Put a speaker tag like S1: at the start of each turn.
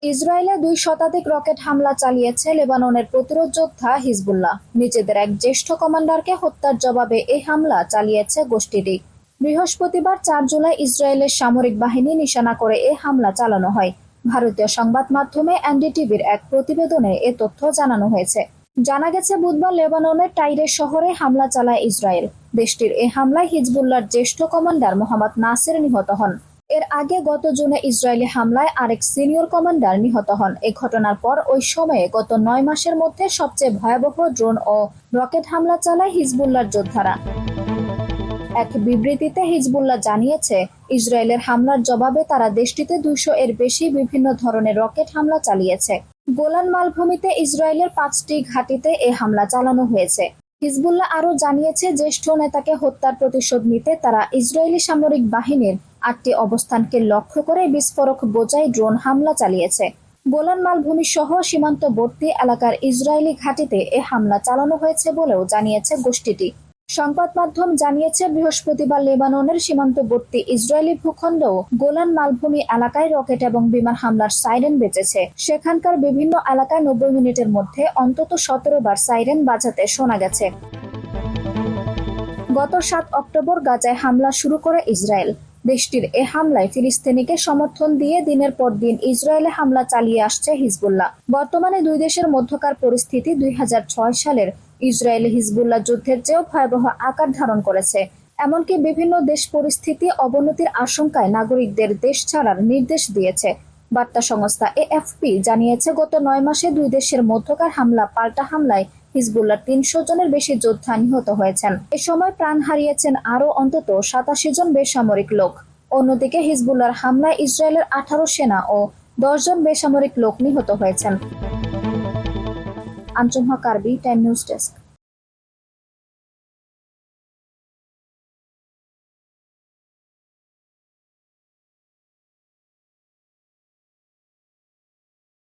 S1: ইসরায়েলে ২ শতাধিক রকেট হামলা চালিয়েছে লেবাননের প্রতিরোধ যোদ্ধা হিজবুল্লাহ। নিজেদের এক জ্যেষ্ঠ কমান্ডারকে হত্যার জবাবে এই হামলা চালিয়েছে গোষ্ঠীটি। বৃহস্পতিবার ৪ জুলাই ইসরায়েলের সামরিক বাহিনী নিশানা করে এ হামলা চালানো হয়। ভারতীয় সংবাদ মাধ্যমে এনডিটিভির এক প্রতিবেদনে এ তথ্য জানানো হয়েছে। জানা গেছে, বুধবার লেবাননের টাইরে শহরে হামলা চালায় ইসরায়েল। দেশটির এ হামলায় হিজবুল্লাহর জ্যেষ্ঠ কমান্ডার মোহাম্মদ নাসের নিহত হন। এর আগে গত জুনে ইসরায়েলি হামলায় আরেক সিনিয়র কমান্ডার নিহত হন। এই ঘটনার পর ওই সময়ে গত ৯ মাসের মধ্যে সবচেয়ে ভয়াবহ ড্রোন ও রকেট হামলা চালায় হিজবুল্লাহর যোদ্ধারা। এক বিবৃতিতে হিজবুল্লাহ জানিয়েছে, ইসরায়েলের হামলার জবাবে তারা দেশটিতে ২০০ এর বেশি বিভিন্ন ধরনের রকেট হামলা চালিয়েছে। গোলান মালভূমিতে ইসরায়েলের ৫টি ঘাঁটিতে এ হামলা চালানো হয়েছে। হিজবুল্লাহ আরও জানিয়েছে, জ্যেষ্ঠ নেতাকে হত্যার প্রতিশোধ নিতে তারা ইসরায়েলি সামরিক বাহিনীর ৮টি অবস্থানকে লক্ষ্য করে বিস্ফোরক বোঝাই ড্রোন হামলা চালিয়েছে। গোলান মালভূমি সহ সীমান্তবর্তী এলাকার ইসরায়েলি ঘাঁটিতে এ হামলা চালানো হয়েছে বলেও জানিয়েছে গোষ্ঠীটি। সংবাদ মাধ্যম জানিয়েছে, বৃহস্পতিবার লেবাননের সীমান্তবর্তী ইসরায়েলি ভূখণ্ডও গোলান মালভূমি এলাকায় রকেট এবং বিমান হামলার সাইরেন বেজেছে। সেখানকার বিভিন্ন এলাকায় ৯০ মিনিটের মধ্যে অন্তত ১৭ বার সাইরেন বাজাতে শোনা গেছে। গত ৭ অক্টোবর গাজায় হামলা শুরু করে ইসরায়েল। দেশটির এ হামলায় ফিলিস্তিনিকে সমর্থন দিয়ে দিনের পর দিন ইসরায়েলে হামলা চালিয়ে আসছে হিজবুল্লাহ। বর্তমানে দুই দেশের মধ্যকার পরিস্থিতি ২০০৬ সালের ইসরায়েলি হিজবুল্লাহ যুদ্ধের চেয়েও ভয়াবহ আকার ধারণ করেছে। এমনকি বিভিন্ন দেশ পরিস্থিতি অবনতির আশঙ্কায় নাগরিকদের দেশ ছাড়ার নির্দেশ দিয়েছে। বার্তা সংস্থা এএফপি জানিয়েছে, গত ৯ মাসে দুই দেশের মধ্যকার পাল্টা হামলায় হিজবুল্লাহর ৩০০ জনের বেশি যোদ্ধা নিহত হয়েছেন। এ সময় প্রাণ হারিয়েছেন আরও অন্তত ৮৭ জন বেসামরিক লোক। অন্যদিকে হিজবুল্লাহর হামলায় ইসরায়েলের ১৮ সেনা ও ১০ জন বেসামরিক লোক নিহত হয়েছেন। আঞ্জুম হক আরবি, টাইম নিউজ ডেস্ক।